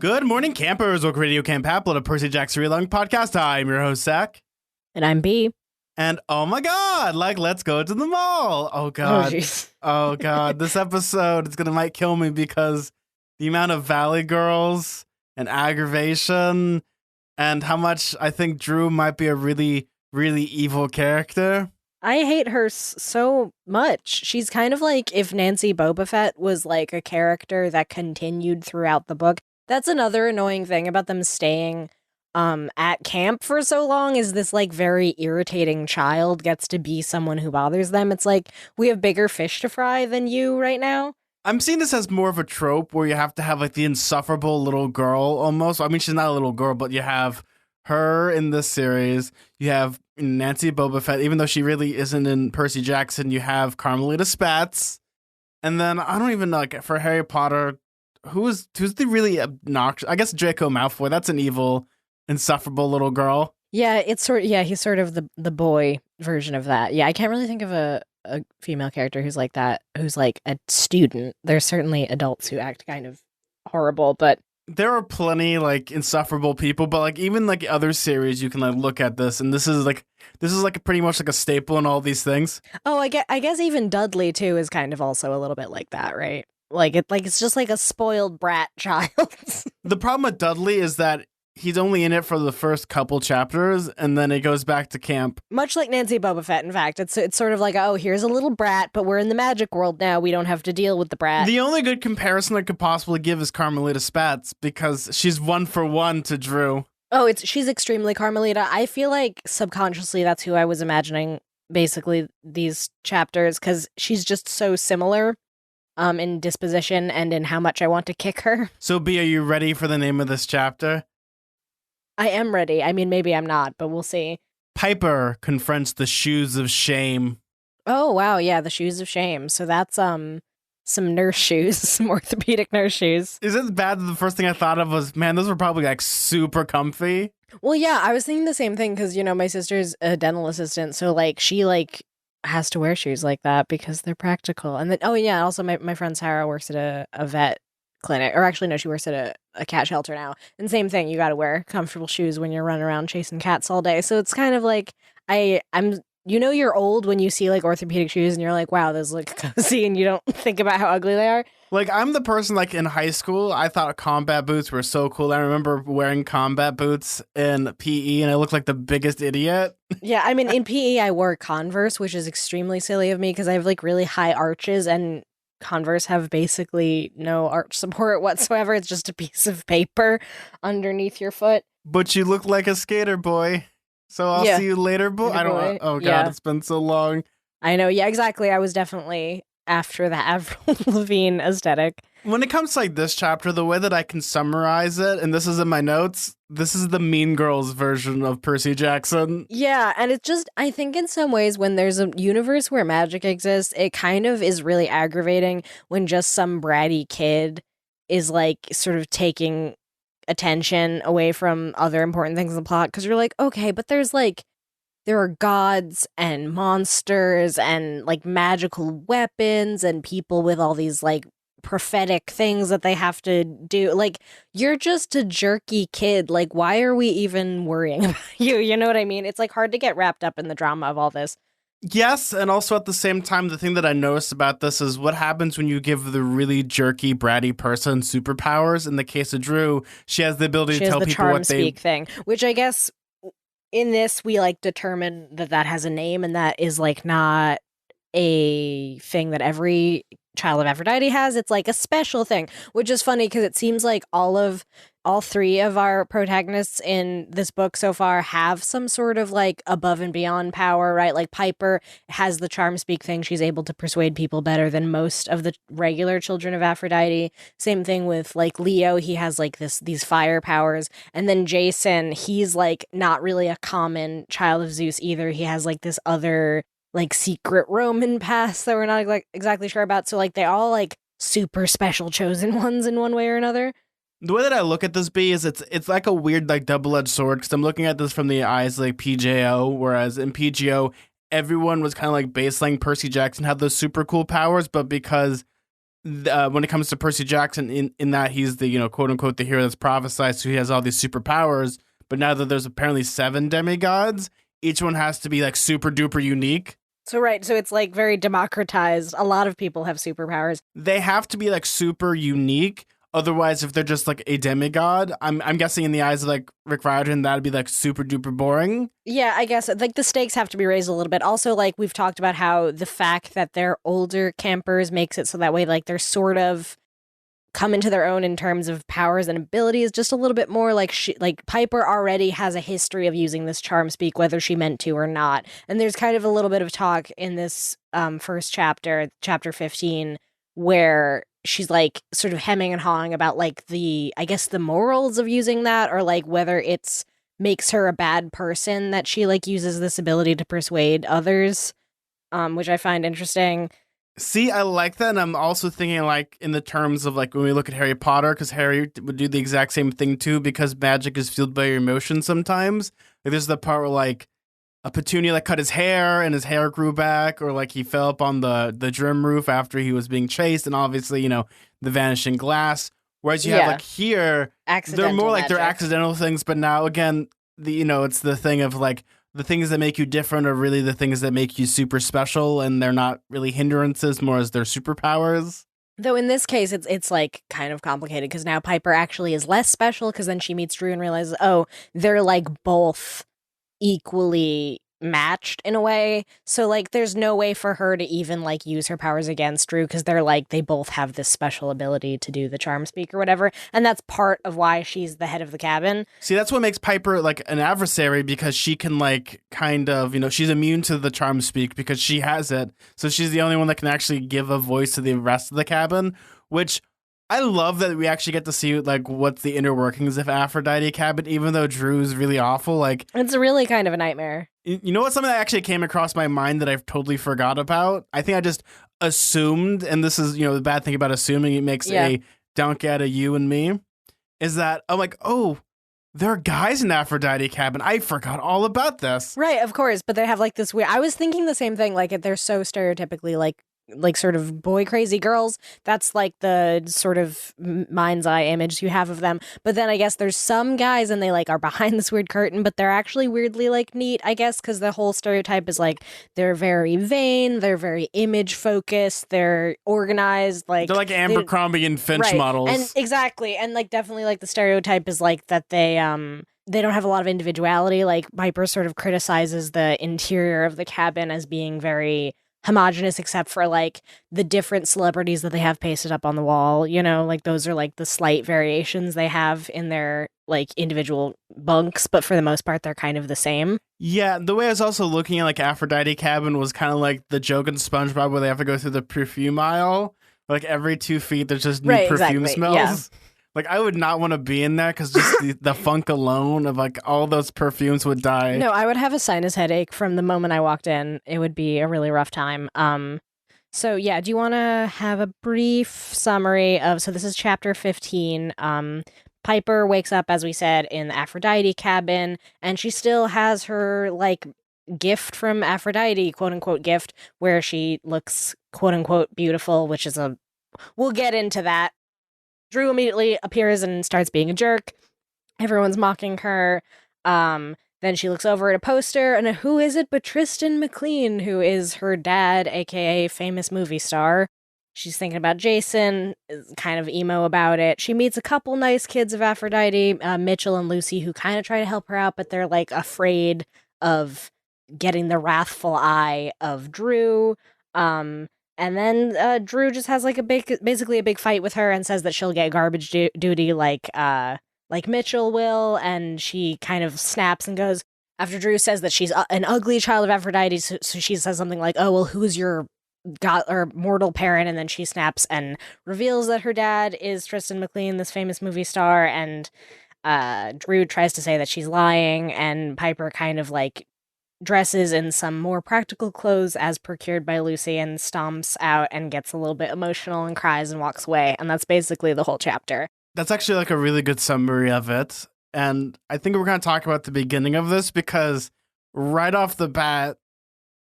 Good morning, campers. Welcome to Radio Camp Applet, a Percy Jackson Read Along podcast. I'm your host, Zach. And I'm B. And oh my God, let's go to the mall. Oh God. Oh God. This episode is might kill me because the amount of Valley Girls and aggravation and how much I think Drew might be a really, really evil character. I hate her so much. She's kind of like if Nancy Boba Fett was like a character that continued throughout the book. That's another annoying thing about them staying at camp for so long is this like very irritating child gets to be someone who bothers them. It's like, we have bigger fish to fry than you right now. I'm seeing this as more of a trope where you have to have like the insufferable little girl almost. I mean, she's not a little girl, but you have her in this series. You have Nancy Boba Fett, even though she really isn't in Percy Jackson. You have Carmelita Spatz. And then I don't even know, like, for Harry Potter, who's the really obnoxious? I guess Draco Malfoy. That's an evil, insufferable little girl. Yeah, he's sort of the boy version of that. Yeah, I can't really think of a female character who's like that, who's like a student. There's certainly adults who act kind of horrible, but there are plenty like insufferable people, but like even like other series you can like look at this, and this is like pretty much like a staple in all these things. Oh, I guess even Dudley too is kind of also a little bit like that, right? It's just like a spoiled brat child. The problem with Dudley is that he's only in it for the first couple chapters, and then it goes back to camp. Much like Nancy Boba Fett, in fact. It's sort of like, oh, here's a little brat, but we're in the magic world now. We don't have to deal with the brat. The only good comparison I could possibly give is Carmelita Spatz, because she's 1-for-1 to Drew. Oh, she's extremely Carmelita. I feel like subconsciously that's who I was imagining basically these chapters, because she's just so similar in disposition and in how much I want to kick her. So, B, are you ready for the name of this chapter? I am ready. I mean, maybe I'm not, but we'll see. Piper confronts the shoes of shame. Oh, wow. Yeah, the shoes of shame. So that's some nurse shoes, some orthopedic nurse shoes. Is it bad that the first thing I thought of was, man, those were probably like super comfy? Well, yeah, I was thinking the same thing because, you know, my sister's a dental assistant. So like she like has to wear shoes like that because they're practical. And then, oh, yeah, also my friend Sarah works at a vet clinic, or actually no, she works at a cat shelter now, and same thing, you got to wear comfortable shoes when you're running around chasing cats all day. So it's kind of like I'm you know, you're old when you see like orthopedic shoes and you're like, wow, those look cozy, and you don't think about how ugly they are. Like, I'm the person, like, in high school, I thought combat boots were so cool. I remember wearing combat boots in PE, and I looked like the biggest idiot. Yeah, I mean, in PE, I wore Converse, which is extremely silly of me because I have, like, really high arches, and Converse have basically no arch support whatsoever. It's just a piece of paper underneath your foot. But you look like a skater boy. So I'll see you later, boy. I don't know. Oh, God, It's been so long. I know. Yeah, exactly. I was definitely after the Avril Lavigne aesthetic. When it comes to like this chapter, the way that I can summarize it, and this is in my notes, this is the Mean Girls version of Percy Jackson. Yeah, and it's just, I think in some ways when there's a universe where magic exists, it kind of is really aggravating when just some bratty kid is like sort of taking attention away from other important things in the plot, because you're like, okay, but there are gods and monsters and like magical weapons and people with all these like prophetic things that they have to do. Like, you're just a jerky kid. Like, why are we even worrying about you? You know what I mean? It's like hard to get wrapped up in the drama of all this. Yes, and also at the same time, the thing that I noticed about this is what happens when you give the really jerky, bratty person superpowers. In the case of Drew, she has the ability to tell people what they... speak thing, which I guess in this we like determine that has a name, and that is like not a thing that every child of Aphrodite has. It's like a special thing, which is funny because it seems like all three of our protagonists in this book so far have some sort of like above and beyond power, right? Like Piper has the charm speak thing. She's able to persuade people better than most of the regular children of Aphrodite. Same thing with like Leo. He has like these fire powers. And then Jason, he's like not really a common child of Zeus either. He has like this other like secret Roman past that we're not like exactly sure about. So like they all like super special chosen ones in one way or another. The way that I look at this, B, is it's like a weird like double-edged sword, because I'm looking at this from the eyes like PJO, whereas in PGO everyone was kind of like baseline Percy Jackson had those super cool powers, but because when it comes to Percy Jackson, in that he's the, quote unquote, the hero that's prophesized, so he has all these superpowers. But now that there's apparently 7 demigods, each one has to be like super duper unique. So it's like very democratized. A lot of people have superpowers. They have to be like super unique. Otherwise, if they're just like a demigod, I'm guessing in the eyes of like Rick Riordan, that'd be like super duper boring. Yeah, I guess like the stakes have to be raised a little bit. Also, like we've talked about how the fact that they're older campers makes it so that way like they're sort of come into their own in terms of powers and abilities just a little bit more. Like like Piper already has a history of using this charm speak, whether she meant to or not. And there's kind of a little bit of talk in this first chapter, chapter 15, where she's like sort of hemming and hawing about like the morals of using that, or like whether it's makes her a bad person that she like uses this ability to persuade others, which I find interesting. See, I like that. And I'm also thinking like in the terms of like when we look at Harry Potter, because Harry would do the exact same thing too, because magic is fueled by your emotions sometimes. Like there's the part where like a Petunia like cut his hair and his hair grew back, or like he fell up on the Drim roof after he was being chased, and obviously, the vanishing glass. Whereas you have like here, they're more like they're accidental things, but now again, it's the thing of like the things that make you different are really the things that make you super special, and they're not really hindrances, more as their superpowers. Though in this case, it's like kind of complicated because now Piper actually is less special because then she meets Drew and realizes, oh, they're like both equally matched in a way. So like there's no way for her to even like use her powers against Drew because they're like they both have this special ability to do the charm speak or whatever, and that's part of why she's the head of the cabin. See, that's what makes Piper like an adversary, because she can like kind of, she's immune to the charm speak because she has it, so she's the only one that can actually give a voice to the rest of the cabin, which I love that we actually get to see like what's the inner workings of Aphrodite cabin, even though Drew's really awful. Like it's really kind of a nightmare. You know what? Something that actually came across my mind that I've totally forgot about. I think I just assumed, and this is the bad thing about assuming, it makes a dunk out of you and me, is that I'm like, oh, there are guys in Aphrodite cabin. I forgot all about this. Right, of course, but they have like this weird. I was thinking the same thing. Like they're so stereotypically like sort of boy crazy girls. That's like the sort of mind's eye image you have of them. But then I guess there's some guys and they like are behind this weird curtain, but they're actually weirdly like neat, I guess, because the whole stereotype is like they're very vain, they're very image focused, they're organized, like they're like Abercrombie and Finch models. And exactly, and like definitely like the stereotype is like that they don't have a lot of individuality. Like Piper sort of criticizes the interior of the cabin as being very homogenous, except for like the different celebrities that they have pasted up on the wall, like those are like the slight variations they have in their like individual bunks, but for the most part they're kind of the same. Yeah, the way I was also looking at like Aphrodite cabin was kind of like the joke in SpongeBob where they have to go through the perfume aisle, like every 2 feet there's just new perfume smells. Yeah. Like, I would not want to be in there because just the funk alone of, like, all those perfumes would die. No, I would have a sinus headache from the moment I walked in. It would be a really rough time. So, yeah, do you want to have a brief summary of... So this is chapter 15. Piper wakes up, as we said, in the Aphrodite cabin, and she still has her, like, gift from Aphrodite, quote-unquote gift, where she looks, quote-unquote beautiful, which is a... We'll get into that. Drew immediately appears and starts being a jerk. Everyone's mocking her. Then she looks over at a poster, and who is it but Tristan McLean, who is her dad, aka famous movie star. She's thinking about Jason, is kind of emo about it. She meets a couple nice kids of Aphrodite, Mitchell and Lucy, who kind of try to help her out, but they're like afraid of getting the wrathful eye of Drew. And then Drew just has like basically a big fight with her and says that she'll get garbage duty like Mitchell will, and she kind of snaps and goes after Drew says that she's an ugly child of Aphrodite. So she says something like, "Oh well, who's your god or mortal parent?" And then she snaps and reveals that her dad is Tristan McLean, this famous movie star. And Drew tries to say that she's lying, and Piper kind of like dresses in some more practical clothes as procured by Lucy and stomps out and gets a little bit emotional and cries and walks away. And that's basically the whole chapter. That's actually like a really good summary of it. And I think we're going to talk about the beginning of this because right off the bat,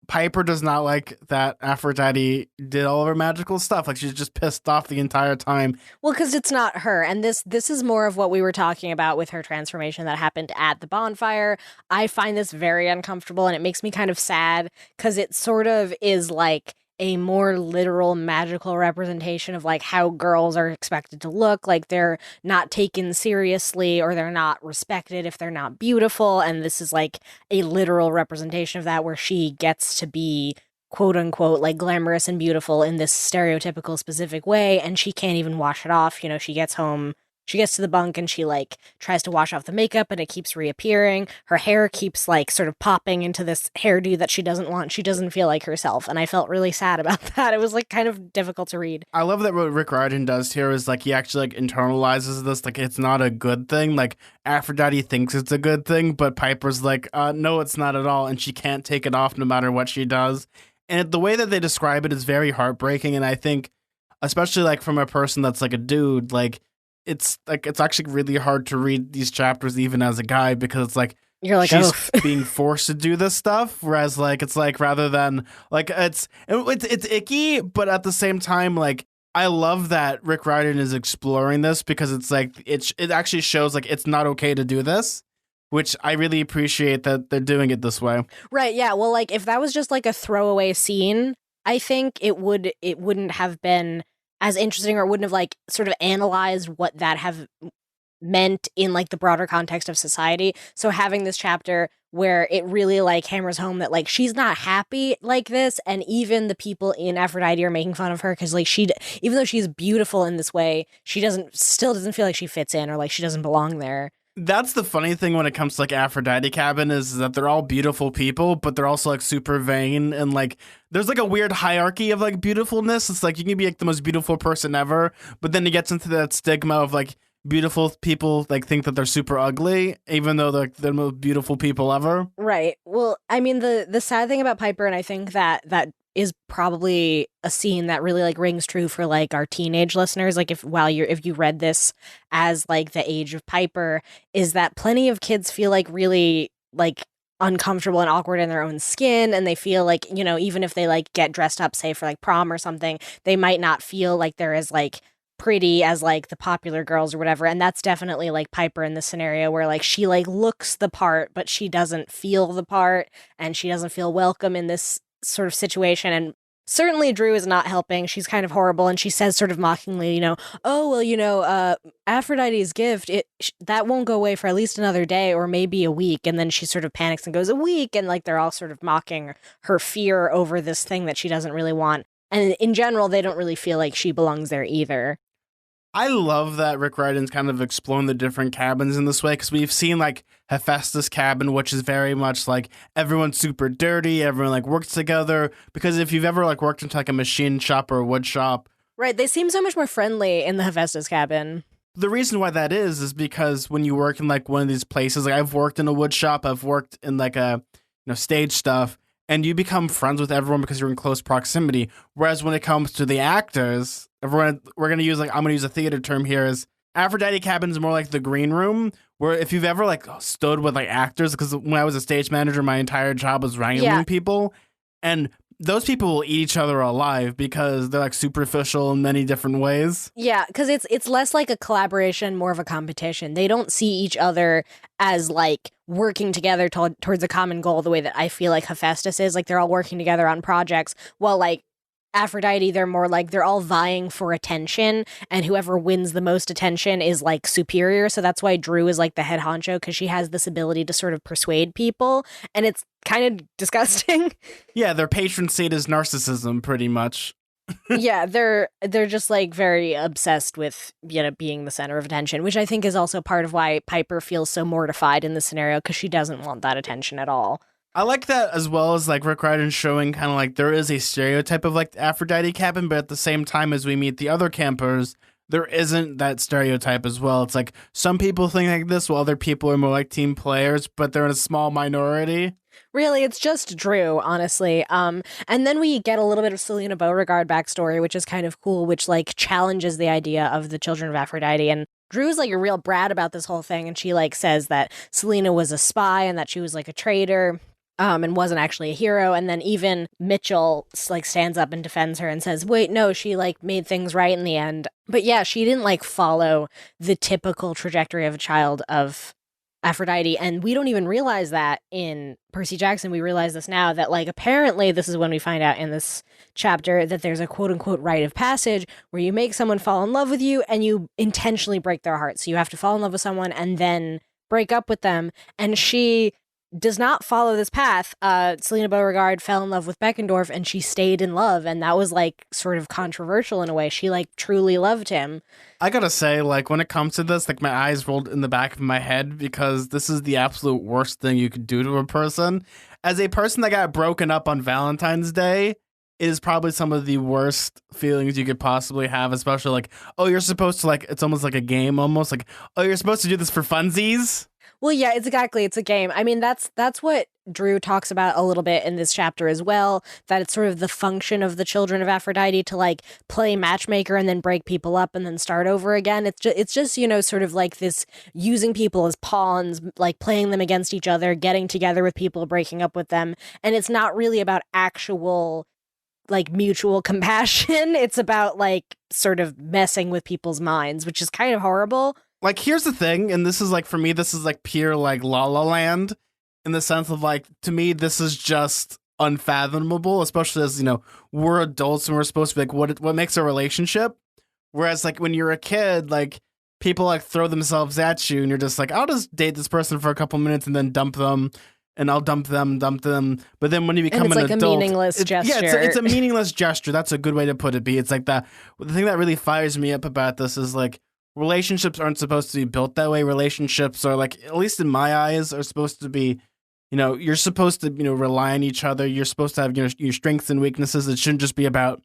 Piper does not like that Aphrodite did all of her magical stuff. Like she's just pissed off the entire time. Well, because it's not her, and this is more of what we were talking about with her transformation that happened at the bonfire. I find this very uncomfortable, and it makes me kind of sad because it sort of is like a more literal magical representation of like how girls are expected to look. Like they're not taken seriously or they're not respected if they're not beautiful, and this is like a literal representation of that where she gets to be quote unquote like glamorous and beautiful in this stereotypical specific way, and she can't even wash it off. You know, she gets home, she gets to the bunk and she like tries to wash off the makeup and it keeps reappearing. Her hair keeps like sort of popping into this hairdo that she doesn't want. She doesn't feel like herself, and I felt really sad about that. It was like kind of difficult to read. I love that what Rick Riordan does here is like he actually like internalizes this. Like it's not a good thing. Like Aphrodite thinks it's a good thing, but Piper's like, no, it's not at all, and she can't take it off no matter what she does. And the way that they describe it is very heartbreaking. And I think, especially like from a person that's like a dude, like it's actually really hard to read these chapters even as a guy because it's like You're like, she's oh, being forced to do this stuff. Whereas like it's like rather than like it's icky, but at the same time like I love that Rick Riordan is exploring this because it's like it actually shows like it's not okay to do this. Which I really appreciate that they're doing it this way. right, yeah. Well, like if that was just like a throwaway scene, I think it wouldn't have been as interesting or wouldn't have like sort of analyzed what that have meant in like the broader context of society. So having this chapter where it really like hammers home that like she's not happy like this, and even the people in Aphrodite are making fun of her because like even though she's beautiful in this way, she still doesn't feel like she fits in or like she doesn't belong there. That's the funny thing when it comes to like Aphrodite cabin is that they're all beautiful people, but they're also like super vain and like there's like a weird hierarchy of like beautifulness. It's like you can be like the most beautiful person ever, but then it gets into that stigma of like beautiful people like think that they're super ugly, even though they're the most beautiful people ever. Right. Well, I mean the sad thing about Piper, and I think that is probably a scene that really like rings true for like our teenage listeners. Like if you read this as like the age of Piper, is that plenty of kids feel like really like uncomfortable and awkward in their own skin, and they feel like, you know, even if they like get dressed up, say for like prom or something, they might not feel like they're as like pretty as like the popular girls or whatever. And that's definitely like Piper in this scenario where like she like looks the part but she doesn't feel the part and she doesn't feel welcome in this sort of situation. And certainly Drew is not helping. She's kind of horrible, and she says sort of mockingly, you know, oh well, you know, Aphrodite's gift, that won't go away for at least another day or maybe a week. And then she sort of panics and goes, a week, and like they're all sort of mocking her fear over this thing that she doesn't really want. And in general, they don't really feel like she belongs there either. I love that Rick Riordan's kind of exploring the different cabins in this way because we've seen like Hephaestus' cabin, which is very much like everyone's super dirty, everyone like works together. Because if you've ever like worked into like a machine shop or a wood shop, right? They seem so much more friendly in the Hephaestus cabin. the reason why that is because when you work in like one of these places, like I've worked in a wood shop, I've worked in like a stage stuff, and you become friends with everyone because you're in close proximity. Whereas when it comes to the actors, we're gonna use like I'm gonna use a theater term here is Aphrodite cabin is more like the green room. Where if you've ever like stood with like actors, because when I was a stage manager, my entire job was wrangling people, and those people will eat each other alive because they're like superficial in many different ways. Yeah, because it's less like a collaboration, more of a competition. They don't see each other as like working together towards a common goal the way that I feel like Hephaestus is. Like they're all working together on projects, while like Aphrodite, they're more like they're all vying for attention, and whoever wins the most attention is like superior. So that's why Drew is like the head honcho, because she has this ability to sort of persuade people, and it's kind of disgusting. Yeah, their patron saint is narcissism, pretty much. Yeah, they're just like very obsessed with, you know, being the center of attention, which I think is also part of why Piper feels so mortified in this scenario, because she doesn't want that attention at all. I like that, as well as like Rick Riordan showing kind of like there is a stereotype of like Aphrodite cabin, but at the same time as we meet the other campers, there isn't that stereotype as well. It's like some people think like this, while other people are more like team players, but they're in a small minority. Really, it's just Drew, honestly. And then we get a little bit of Selena Beauregard backstory, which is kind of cool, which like challenges the idea of the children of Aphrodite. And Drew's like a real brat about this whole thing, and she like says that Selena was a spy and that she was like a traitor. and wasn't actually a hero. And then even Mitchell like stands up and defends her and says, wait, no, she like made things right in the end. But yeah, she didn't like follow the typical trajectory of a child of Aphrodite. And we don't even realize that in Percy Jackson. We realize this now, that like apparently this is when we find out in this chapter that there's a quote unquote rite of passage where you make someone fall in love with you and you intentionally break their heart. So you have to fall in love with someone and then break up with them. And she does not follow this path. Selena Beauregard fell in love with Beckendorf and she stayed in love. And that was like sort of controversial in a way. She like truly loved him. I gotta say, like, when it comes to this, like, my eyes rolled in the back of my head because this is the absolute worst thing you could do to a person. As a person that got broken up on Valentine's Day, it is probably some of the worst feelings you could possibly have, especially like, oh, you're supposed to, like, it's almost like a game, almost like, oh, you're supposed to do this for funsies. Well, yeah, it's a game. I mean, that's what Drew talks about a little bit in this chapter as well, that it's sort of the function of the children of Aphrodite to like play matchmaker and then break people up and then start over again. It's just, you know, sort of like this using people as pawns, like playing them against each other, getting together with people, breaking up with them. And it's not really about actual like mutual compassion. It's about like sort of messing with people's minds, which is kind of horrible. Like, here's the thing, and this is like, for me, this is like pure like La La Land in the sense of like, to me, this is just unfathomable, especially as, you know, we're adults and we're supposed to be like, what makes a relationship? Whereas like when you're a kid, like people like throw themselves at you and you're just like, I'll just date this person for a couple minutes and then dump them. And I'll dump them. But then when you become an adult, it's like a meaningless gesture. Yeah, it's a meaningless gesture. That's a good way to put it, B. It's like that. The thing that really fires me up about this is like, relationships aren't supposed to be built that way. Relationships are like, at least in my eyes, are supposed to be, you know, you're supposed to, you know, rely on each other. You're supposed to have, you know, your strengths and weaknesses. It shouldn't just be about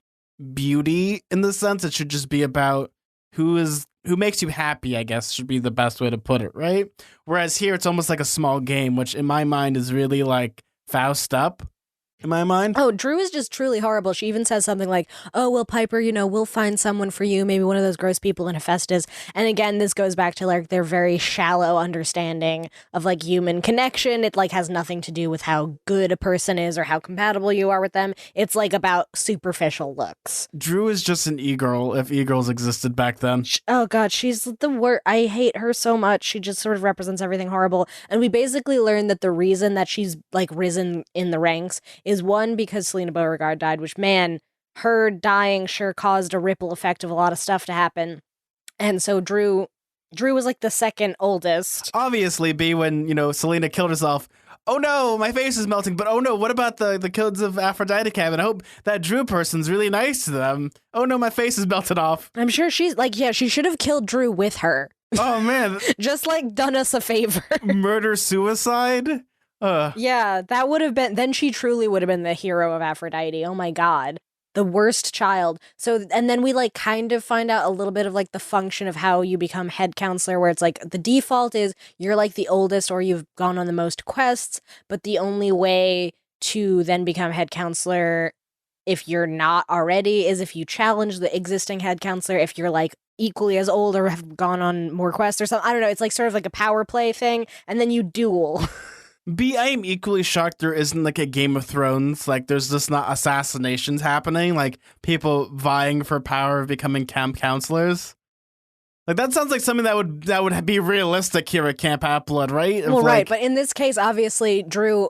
beauty in the sense. It should just be about who makes you happy, I guess, should be the best way to put it, right? Whereas here, it's almost like a small game, which in my mind is really like Faust up. In my mind. Oh, Drew is just truly horrible. She even says something like, oh, well, Piper, you know, we'll find someone for you, maybe one of those gross people in Hephaestus. And again, this goes back to like their very shallow understanding of like human connection. It like has nothing to do with how good a person is or how compatible you are with them. It's like about superficial looks. Drew is just an e-girl if e-girls existed back then. Oh God, she's the worst. I hate her so much. She just sort of represents everything horrible. And we basically learned that the reason that she's like risen in the ranks is one, because Selena Beauregard died, which, man, her dying sure caused a ripple effect of a lot of stuff to happen. And so Drew was like the second oldest. Obviously, B, when, you know, Selena killed herself, oh no, my face is melting, but oh no, what about the kids of Aphrodite cabin? I hope that Drew person's really nice to them. Oh no, my face is melted off. I'm sure she's like, yeah, she should have killed Drew with her. Oh man. Just like done us a favor. Murder-suicide? Yeah, that would have been, then she truly would have been the hero of Aphrodite. Oh my God. The worst child. So, and then we like kind of find out a little bit of like the function of how you become head counselor, where it's like the default is you're like the oldest or you've gone on the most quests, but the only way to then become head counselor, if you're not already, is if you challenge the existing head counselor, if you're like equally as old or have gone on more quests or something. I don't know. It's like sort of like a power play thing, and then you duel. B, I am equally shocked there isn't like a Game of Thrones. Like, there's just not assassinations happening. Like, people vying for power of becoming camp counselors. Like, that sounds like something that would be realistic here at Camp Half-Blood, right? Well, right. But in this case, obviously, Drew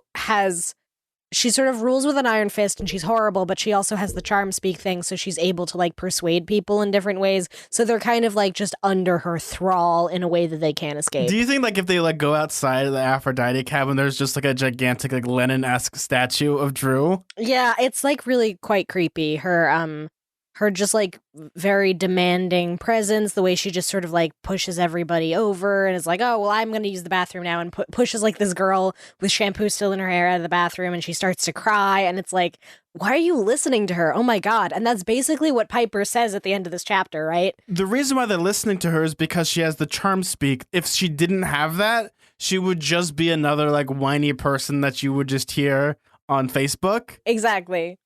she sort of rules with an iron fist and she's horrible, but she also has the charm speak thing, so she's able to like persuade people in different ways. So they're kind of like just under her thrall in a way that they can't escape. Do you think like if they like go outside of the Aphrodite cabin, there's just like a gigantic like Lenin-esque statue of Drew? Yeah, it's like really quite creepy. Her just like very demanding presence, the way she just sort of like pushes everybody over and is like, oh, well, I'm going to use the bathroom now, and pushes like this girl with shampoo still in her hair out of the bathroom, and she starts to cry, and it's like, why are you listening to her? Oh my God. And that's basically what Piper says at the end of this chapter, right? The reason why they're listening to her is because she has the charm speak. If she didn't have that, she would just be another like whiny person that you would just hear on Facebook. Exactly.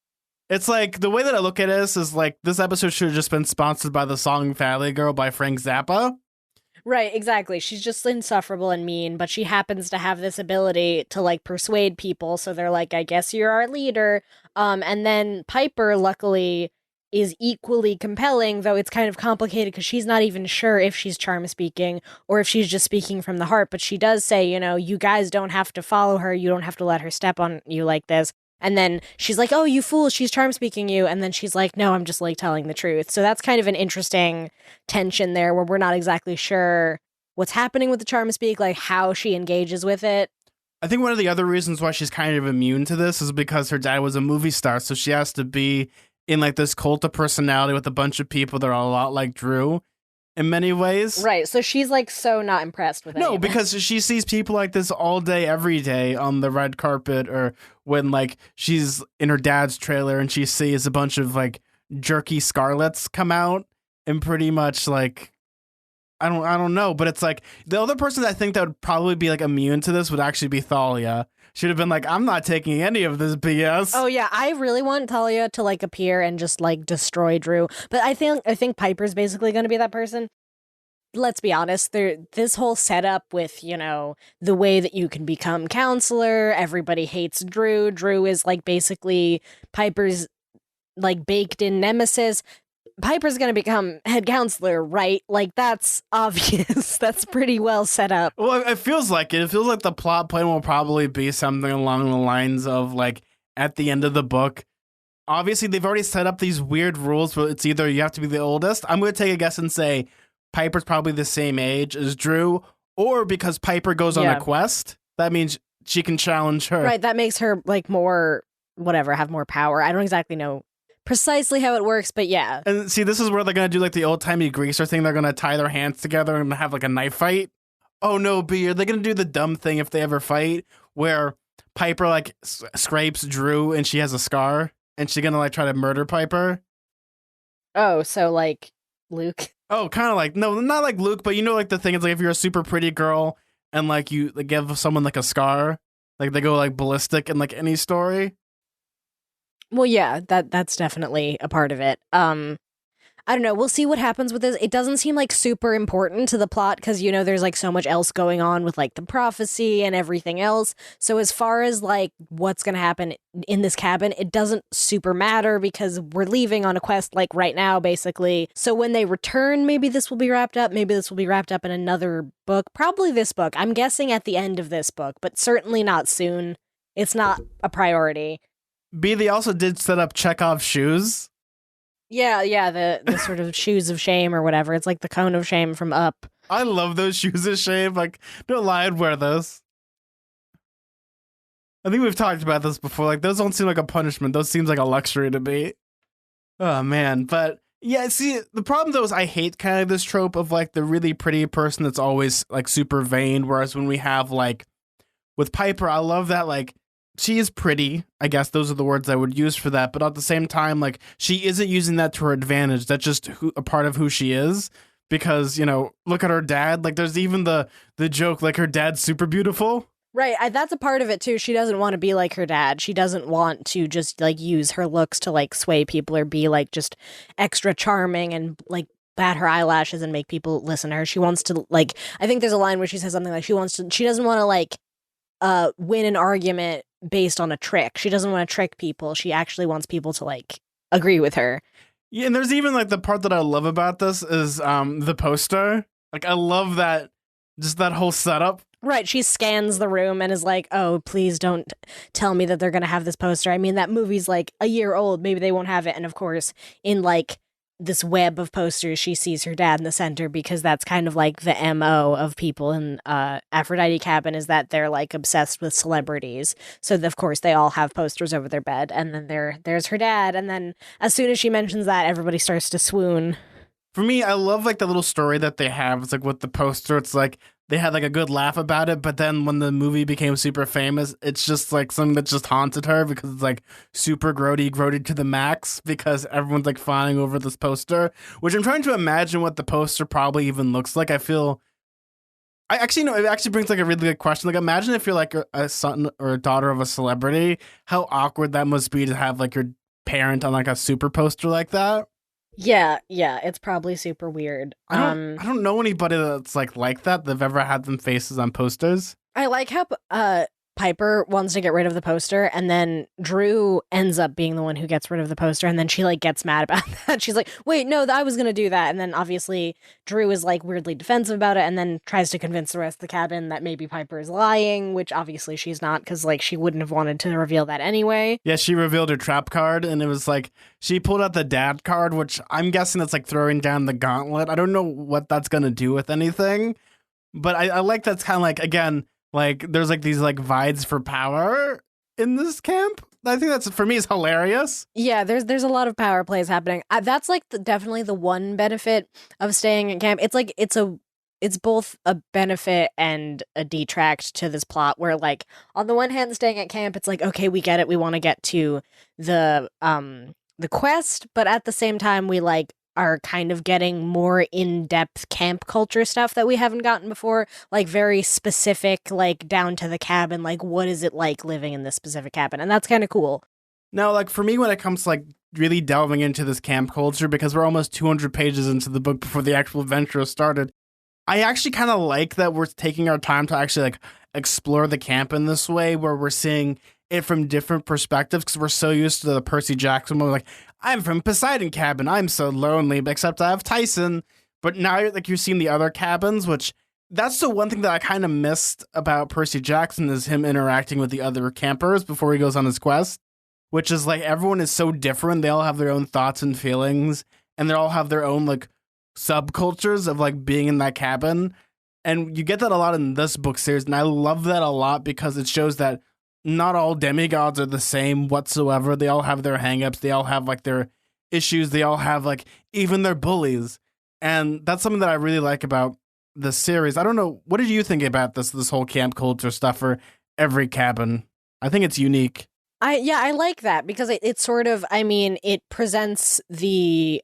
It's like, the way that I look at this is like, this episode should have just been sponsored by the song Valley Girl by Frank Zappa. Right, exactly. She's just insufferable and mean, but she happens to have this ability to like persuade people, so they're like, I guess you're our leader. And then Piper, luckily, is equally compelling, though it's kind of complicated because she's not even sure if she's charm speaking or if she's just speaking from the heart. But she does say, you guys don't have to follow her, you don't have to let her step on you like this. And then she's like, oh, you fool, she's charm speaking you. And then she's like, no, I'm just like telling the truth. So that's kind of an interesting tension there where we're not exactly sure what's happening with the charm speak, like how she engages with it. I think one of the other reasons why she's kind of immune to this is because her dad was a movie star, so she has to be in like this cult of personality with a bunch of people that are a lot like Drew in many ways. Right. So she's like so not impressed with it. No, because she sees people like this all day, every day on the red carpet, or when like she's in her dad's trailer and she sees a bunch of like jerky Scarlets come out and pretty much like I don't know, but it's like the other person that I think that would probably be like immune to this would actually be Thalia. She'd have been like, I'm not taking any of this BS. Oh yeah, I really want Talia to like appear and just like destroy Drew. But I think Piper's basically going to be that person. Let's be honest, this whole setup with, the way that you can become counselor, everybody hates Drew. Drew is like basically Piper's like baked in nemesis. Piper's going to become head counselor, right? Like, that's obvious. That's pretty well set up. Well, it feels like it. It feels like the plot point will probably be something along the lines of, like, at the end of the book, obviously they've already set up these weird rules where it's either you have to be the oldest. I'm going to take a guess and say Piper's probably the same age as Drew, or because Piper goes on a quest, that means she can challenge her. Right, that makes her, like, more, whatever, have more power. I don't exactly know precisely how it works, but yeah. And see, this is where they're going to do like the old-timey greaser thing. They're going to tie their hands together and have like a knife fight. Oh no, B, are they going to do the dumb thing if they ever fight where Piper like scrapes Drew and she has a scar and she's going to like try to murder Piper? Oh, so like Luke? Oh, kind of like, no, not like Luke, but like the thing is like if you're a super pretty girl and like you like, give someone like a scar, like they go like ballistic in like any story. Well, yeah, that's definitely a part of it. I don't know. We'll see what happens with this. It doesn't seem like super important to the plot because, there's like so much else going on with like the prophecy and everything else. So as far as like what's going to happen in this cabin, it doesn't super matter because we're leaving on a quest like right now, basically. So when they return, maybe this will be wrapped up. Maybe this will be wrapped up in another book. Probably this book. I'm guessing at the end of this book, but certainly not soon. It's not a priority. B, they also did set up Chekhov's shoes. Yeah, the sort of shoes of shame or whatever. It's like the cone of shame from Up. I love those shoes of shame. Like, don't lie, I'd wear those. I think we've talked about this before. Like, those don't seem like a punishment. Those seems like a luxury to me. Oh, man. But, yeah, see, the problem, though, is I hate kind of this trope of, like, the really pretty person that's always, like, super vain. Whereas when we have, like, with Piper, I love that, like, she is pretty. I guess those are the words I would use for that. But at the same time, like, she isn't using that to her advantage. That's just a part of who she is. Because, look at her dad. Like, there's even the joke, like, her dad's super beautiful. Right. That's a part of it, too. She doesn't want to be like her dad. She doesn't want to just, like, use her looks to, like, sway people or be, like, just extra charming and, like, bat her eyelashes and make people listen to her. She wants to, like, I think there's a line where she says something like she doesn't want to, like, win an argument based on a trick. She doesn't want to trick people. She actually wants people to like agree with her. Yeah, and there's even like the part that I love about this is the poster. Like I love that, just that whole setup. Right, she scans the room and is like, "Oh, please don't tell me that they're going to have this poster. I mean, that movie's like a year old. Maybe they won't have it." And of course, in like this web of posters, she sees her dad in the center because that's kind of like the MO of people in Aphrodite cabin is that they're like obsessed with celebrities. So of course they all have posters over their bed, and then there's her dad, and then as soon as she mentions that, everybody starts to swoon. For me, I love like the little story that they have. It's like with the poster, it's like they had like a good laugh about it, but then when the movie became super famous, it's just like something that just haunted her because it's like super grody to the max because everyone's like fawning over this poster, which I'm trying to imagine what the poster probably even looks like. It actually brings like a really good question. Like imagine if you're like a son or a daughter of a celebrity, how awkward that must be to have like your parent on like a super poster like that. Yeah, it's probably super weird. I don't know anybody that's like that. They've ever had them faces on posters. I like how Piper wants to get rid of the poster, and then Drew ends up being the one who gets rid of the poster, and then she like gets mad about that. She's like, "Wait, no, I was gonna do that," and then obviously Drew is like weirdly defensive about it, and then tries to convince the rest of the cabin that maybe Piper is lying, which obviously she's not, because like she wouldn't have wanted to reveal that anyway. Yeah, she revealed her trap card, and it was like she pulled out the dad card, which I'm guessing that's like throwing down the gauntlet. I don't know what that's gonna do with anything, but I like that's kind of like again like there's like these like vides for power in this camp. I think that's for me is hilarious. Yeah, there's a lot of power plays happening. That's like definitely the one benefit of staying at camp. It's like it's both a benefit and a detract to this plot where like on the one hand staying at camp it's like okay, we get it. We want to get to the quest, but at the same time we like are kind of getting more in-depth camp culture stuff that we haven't gotten before, like very specific, like down to the cabin, like what is it like living in this specific cabin, and that's kind of cool. Now, like for me, when it comes to like really delving into this camp culture, because we're almost 200 pages into the book before the actual adventure started, I actually kind of like that we're taking our time to actually like explore the camp in this way, where we're seeing it from different perspectives. Because we're so used to the Percy Jackson, where we're like, I'm from Poseidon cabin, I'm so lonely, except I have Tyson. But now, like you're seeing the other cabins, which that's the one thing that I kind of missed about Percy Jackson is him interacting with the other campers before he goes on his quest, which is like everyone is so different. They all have their own thoughts and feelings, and they all have their own like subcultures of like being in that cabin. And you get that a lot in this book series, and I love that a lot because it shows that not all demigods are the same whatsoever. They all have their hangups, they all have like their issues, they all have like even their bullies. And that's something that I really like about the series. I don't know, what did you think about this whole camp culture stuff for every cabin? I think it's unique. I like that because it sort of, I mean, it presents the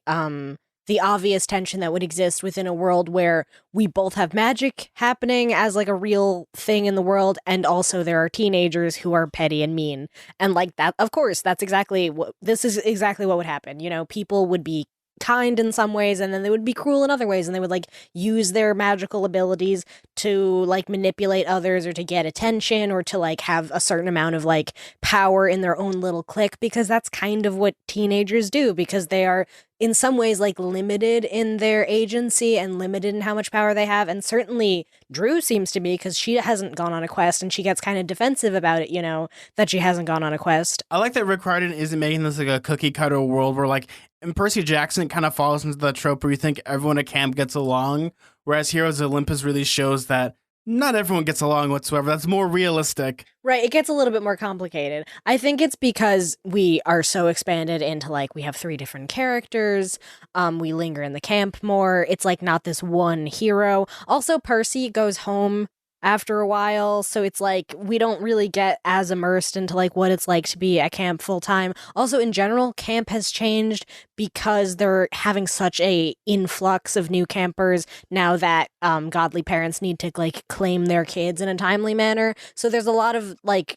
obvious tension that would exist within a world where we both have magic happening as like a real thing in the world, and also there are teenagers who are petty and mean. And like that, of course, that's exactly what this is exactly what would happen. You know, people would be kind in some ways and then they would be cruel in other ways, and they would like use their magical abilities to like manipulate others or to get attention or to like have a certain amount of like power in their own little clique, because that's kind of what teenagers do, because they are in some ways like limited in their agency and limited in how much power they have. And certainly Drew seems to be, because she hasn't gone on a quest and she gets kind of defensive about it, you know, that she hasn't gone on a quest. I like that Rick Riordan isn't making this like a cookie cutter world where like in Percy Jackson it kind of falls into the trope where you think everyone at camp gets along, whereas Heroes of Olympus really shows that not everyone gets along whatsoever. That's more realistic. Right, it gets a little bit more complicated. I think it's because we are so expanded into like we have three different characters. We linger in the camp more. It's like not this one hero. Also, Percy goes home after a while, so it's like we don't really get as immersed into like what it's like to be at camp full time. Also, in general, camp has changed because they're having such a influx of new campers now that godly parents need to like claim their kids in a timely manner. So there's a lot of like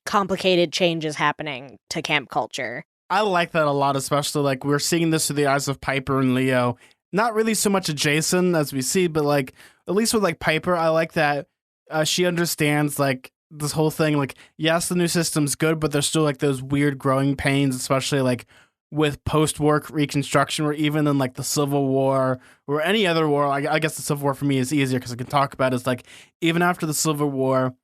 complicated changes happening to camp culture. I like that a lot, especially like we're seeing this through the eyes of Piper and Leo. Not really so much a Jason as we see, but like at least with like Piper, I like that she understands like this whole thing. Like, yes, the new system's good, but there's still like those weird growing pains, especially like with post-war Reconstruction, or even in like the Civil War or any other war. I guess the Civil War for me is easier because I can talk about it. It's like even after the Civil War,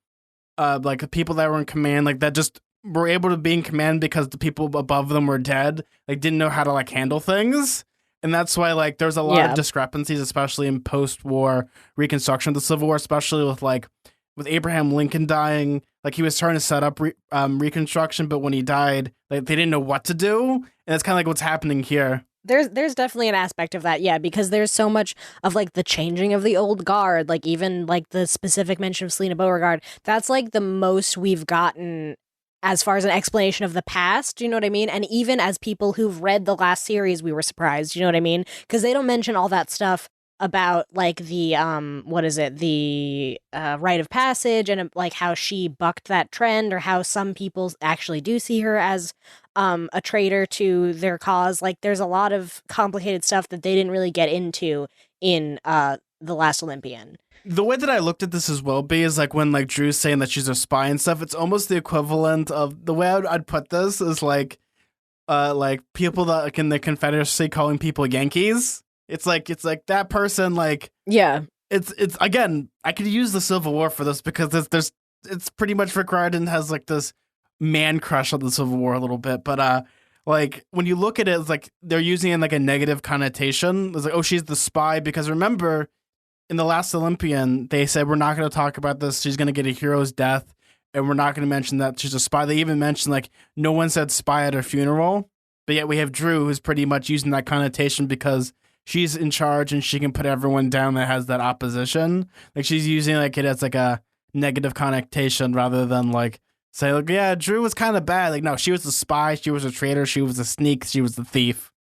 like the people that were in command, like that just were able to be in command because the people above them were dead, like didn't know how to like handle things. And that's why like there's a lot of discrepancies, especially in post-war Reconstruction, the Civil War, especially with like with Abraham Lincoln dying. Like he was trying to set up Reconstruction, but when he died, like they didn't know what to do, and that's kind of like what's happening here. There's definitely an aspect of that, yeah, because there's so much of like the changing of the old guard, like even like the specific mention of Selena Beauregard. That's like the most we've gotten as far as an explanation of the past, you know what I mean? And even as people who've read the last series, we were surprised, you know what I mean? Because they don't mention all that stuff about like the what is it, the rite of passage, and like how she bucked that trend, or how some people actually do see her as a traitor to their cause. Like, there's a lot of complicated stuff that they didn't really get into in The Last Olympian. The way that I looked at this as well, B, is like when like Drew's saying that she's a spy and stuff. It's almost the equivalent of the way I'd put this is like people that like in the Confederacy calling people Yankees. It's like that person like Yeah. It's again, I could use the Civil War for this because it's pretty much Rick Riordan has like this man crush on the Civil War a little bit, but like when you look at it, it's like they're using it in like a negative connotation. It's like, oh, she's the spy, because remember in The Last Olympian, they said we're not going to talk about this. She's going to get a hero's death, and we're not going to mention that she's a spy. They even mentioned like no one said spy at her funeral, but yet we have Drew who's pretty much using that connotation because she's in charge and she can put everyone down that has that opposition. Like she's using like it as like a negative connotation rather than like say like, yeah, Drew was kind of bad. Like no, she was a spy, she was a traitor, she was a sneak, she was the thief.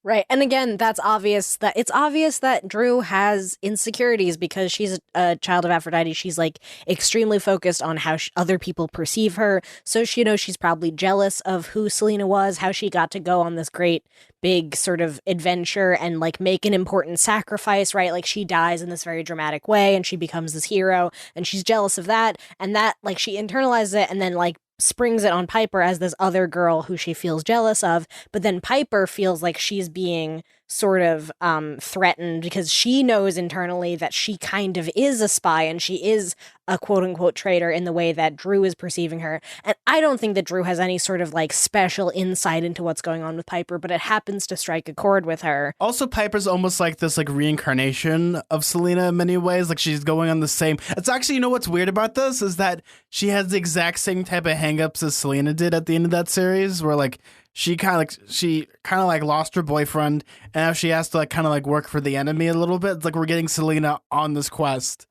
Right. And again, it's obvious that Drew has insecurities because she's a child of Aphrodite. She's like extremely focused on how other people perceive her. So she's probably jealous of who Selena was, how she got to go on this great big sort of adventure and like make an important sacrifice, right? Like she dies in this very dramatic way and she becomes this hero, and she's jealous of that. And that like she internalizes it and then like springs it on Piper as this other girl who she feels jealous of, but then Piper feels like she's being sort of threatened because she knows internally that she kind of is a spy and she is a quote-unquote traitor in the way that Drew is perceiving her. And I don't think that Drew has any sort of like special insight into what's going on with Piper, but it happens to strike a chord with her. Also, Piper's almost like this like reincarnation of Selena in many ways. Like she's going on the same. It's actually, you know what's weird about this is that she has the exact same type of hangups as Selena did at the end of that series, where like she kind of like lost her boyfriend, and now she has to like kind of like work for the enemy a little bit. It's like we're getting Selena on this quest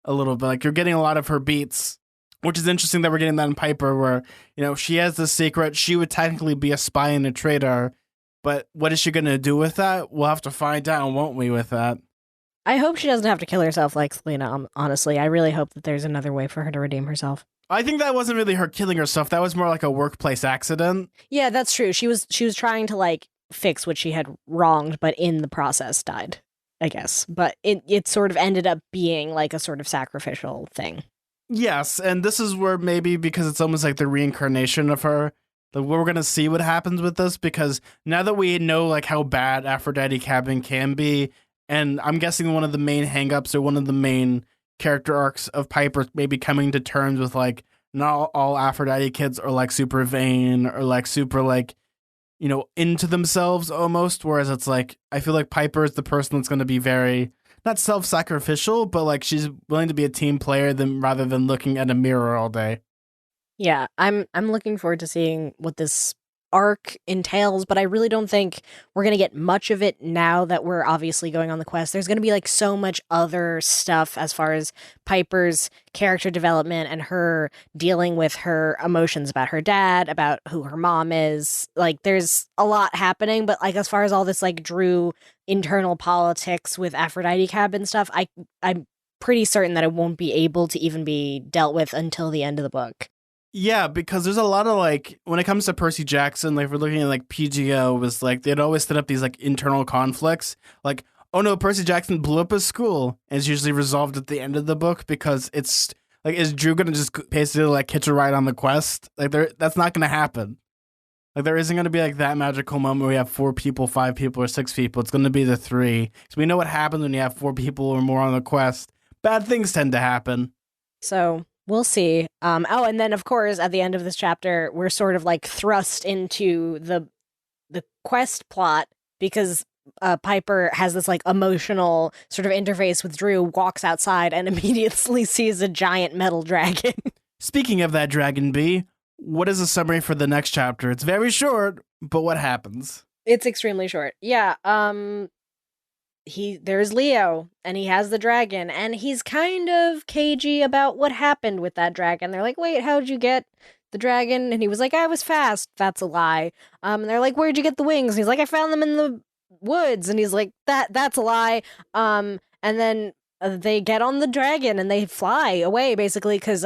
a little bit. Like you're getting a lot of her beats, which is interesting that we're getting that in Piper, where she has the secret. She would technically be a spy and a traitor, but what is she going to do with that? We'll have to find out, won't we? With that, I hope she doesn't have to kill herself like Selena. Honestly, I really hope that there's another way for her to redeem herself. I think that wasn't really her killing herself. That was more like a workplace accident. Yeah, that's true. She was trying to like fix what she had wronged, but in the process died, I guess. But it sort of ended up being like a sort of sacrificial thing. Yes, and this is where maybe because it's almost like the reincarnation of her, that we're going to see what happens with this, because now that we know like how bad Aphrodite Cabin can be, and I'm guessing one of the main hangups or one of the main character arcs of Piper maybe coming to terms with like not all Aphrodite kids are like super vain or like super like into themselves almost, whereas it's like I feel like Piper is the person that's going to be very not self-sacrificial, but like she's willing to be a team player rather than looking at a mirror all day. Yeah, I'm looking forward to seeing what this arc entails, but I really don't think we're going to get much of it now that we're obviously going on the quest. There's going to be like so much other stuff as far as Piper's character development and her dealing with her emotions about her dad, about who her mom is. Like there's a lot happening, but like as far as all this like Drew internal politics with Aphrodite Cabin stuff, I'm pretty certain that it won't be able to even be dealt with until the end of the book. Yeah, because there's a lot of like when it comes to Percy Jackson, like if we're looking at like PGO, was like they'd always set up these like internal conflicts. Like, oh no, Percy Jackson blew up his school, and it's usually resolved at the end of the book because it's like, is Drew gonna just basically like hitch a ride on the quest? Like that's not gonna happen. Like there isn't gonna be like that magical moment where we have 4 people, 5 people, or 6 people. It's gonna be the 3. So we know what happens when you have 4 people or more on the quest. Bad things tend to happen. So we'll see. And then of course at the end of this chapter, we're sort of like thrust into the quest plot because Piper has this like emotional sort of interface with Drew, walks outside and immediately sees a giant metal dragon. Speaking of that dragon, B, what is the summary for the next chapter? It's very short, but what happens? It's extremely short. Yeah. There's Leo and he has the dragon and he's kind of cagey about what happened with that dragon. They're like, wait, how'd you get the dragon? And he was like, I was fast. That's a lie. And they're like, where'd you get the wings? And he's like, I found them in the woods. And he's like, that's a lie. And then they get on the dragon and they fly away basically because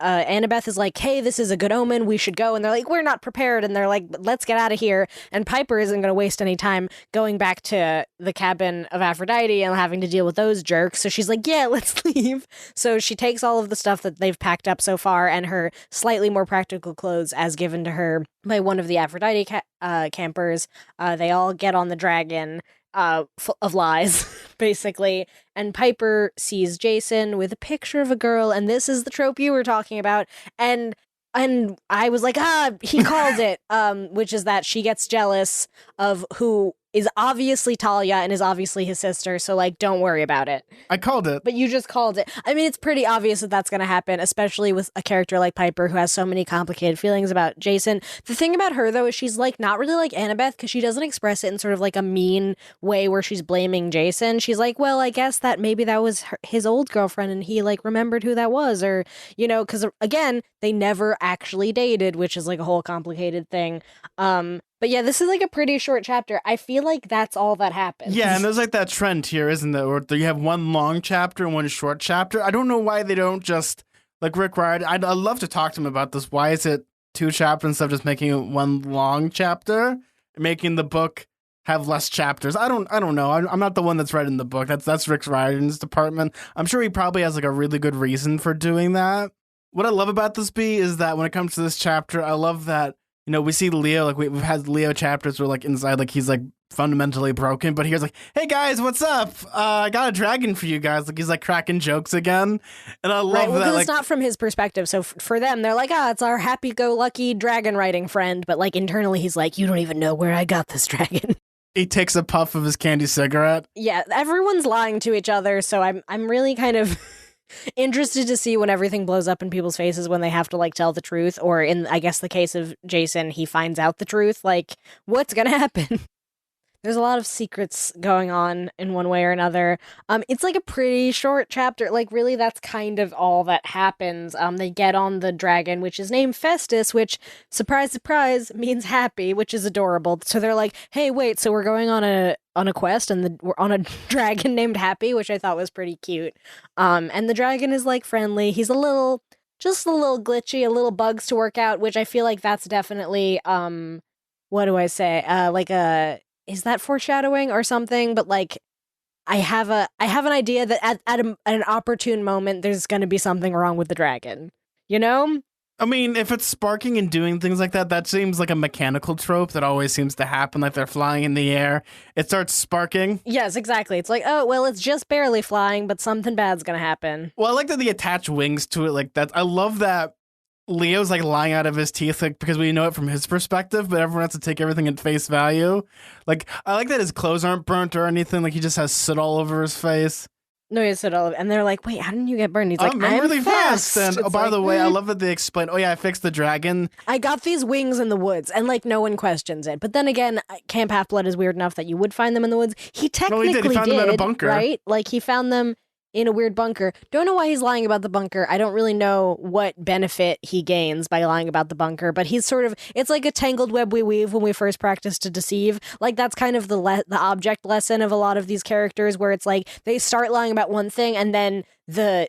Annabeth is like, hey, this is a good omen, we should go, and they're like, we're not prepared, and they're like, let's get out of here, and Piper isn't going to waste any time going back to the cabin of Aphrodite and having to deal with those jerks, so she's like, yeah, let's leave. So she takes all of the stuff that they've packed up so far and her slightly more practical clothes as given to her by one of the Aphrodite campers. They all get on the dragon full of lies, basically. And Piper sees Jason with a picture of a girl, and this is the trope you were talking about. And I was like, he called it, which is that she gets jealous of who is obviously Talia and is obviously his sister, so, like, don't worry about it. I called it. But you just called it. I mean, it's pretty obvious that that's going to happen, especially with a character like Piper who has so many complicated feelings about Jason. The thing about her, though, is she's, like, not really like Annabeth, because she doesn't express it in sort of, like, a mean way where she's blaming Jason. She's like, well, I guess that maybe that was his old girlfriend and he, like, remembered who that was, or, you know, because, again, they never actually dated, which is, like, a whole complicated thing. But yeah, this is like a pretty short chapter. I feel like that's all that happens. Yeah, and there's like that trend here, isn't there? Where you have one long chapter and one short chapter. I don't know why they don't just, like Rick Riordan, I'd love to talk to him about this. Why is it 2 chapters instead of just making it one long chapter, making the book have less chapters? I don't know. I'm not the one that's writing the book. That's Rick Riordan's department. I'm sure he probably has like a really good reason for doing that. What I love about this B is that when it comes to this chapter, I love that, you know, we see Leo, like we've had Leo chapters where like inside, like he's like fundamentally broken, but here's like, hey guys, what's up? I got a dragon for you guys. Like he's like cracking jokes again. And I love that. Because like, it's not from his perspective. So for them, they're like, it's our happy-go-lucky dragon riding friend. But like internally, he's like, you don't even know where I got this dragon. He takes a puff of his candy cigarette. Yeah, everyone's lying to each other. So I'm really kind of interested to see when everything blows up in people's faces when they have to like tell the truth, or in I guess the case of Jason, he finds out the truth. Like, what's gonna happen? There's a lot of secrets going on in one way or another. It's like a pretty short chapter. Like, really, that's kind of all that happens. They get on the dragon, which is named Festus, which, surprise, surprise, means happy, which is adorable. So they're like, hey, wait, so we're going on a quest, and we're on a dragon named Happy, which I thought was pretty cute. And the dragon is, like, friendly. He's just a little glitchy, a little bugs to work out, which I feel like that's definitely, what do I say? Is that foreshadowing or something? But like, I have an idea that at an opportune moment, there's going to be something wrong with the dragon. You know? I mean, if it's sparking and doing things like that, that seems like a mechanical trope that always seems to happen. Like they're flying in the air, it starts sparking. Yes, exactly. It's like, oh, well, it's just barely flying, but something bad's going to happen. Well, I like that they attach wings to it like that. I love that Leo's like lying out of his teeth, like because we know it from his perspective, but everyone has to take everything at face value. Like, I like that his clothes aren't burnt or anything. Like he just has soot all over his face. No, he said all of it. And they're like, wait, how didn't you get burned? He's like, I'm really fast. And it's by like, the way, I love that they explain, oh yeah, I fixed the dragon. I got these wings in the woods, and like no one questions it. But then again, Camp Half-Blood is weird enough that you would find them in the woods. He technically did. He found them in a bunker. Right? Like he found them in a weird bunker. Don't know why he's lying about the bunker. I don't really know what benefit he gains by lying about the bunker, but he's sort of, it's like a tangled web we weave when we first practice to deceive. Like that's kind of the object lesson of a lot of these characters, where it's like they start lying about one thing and then the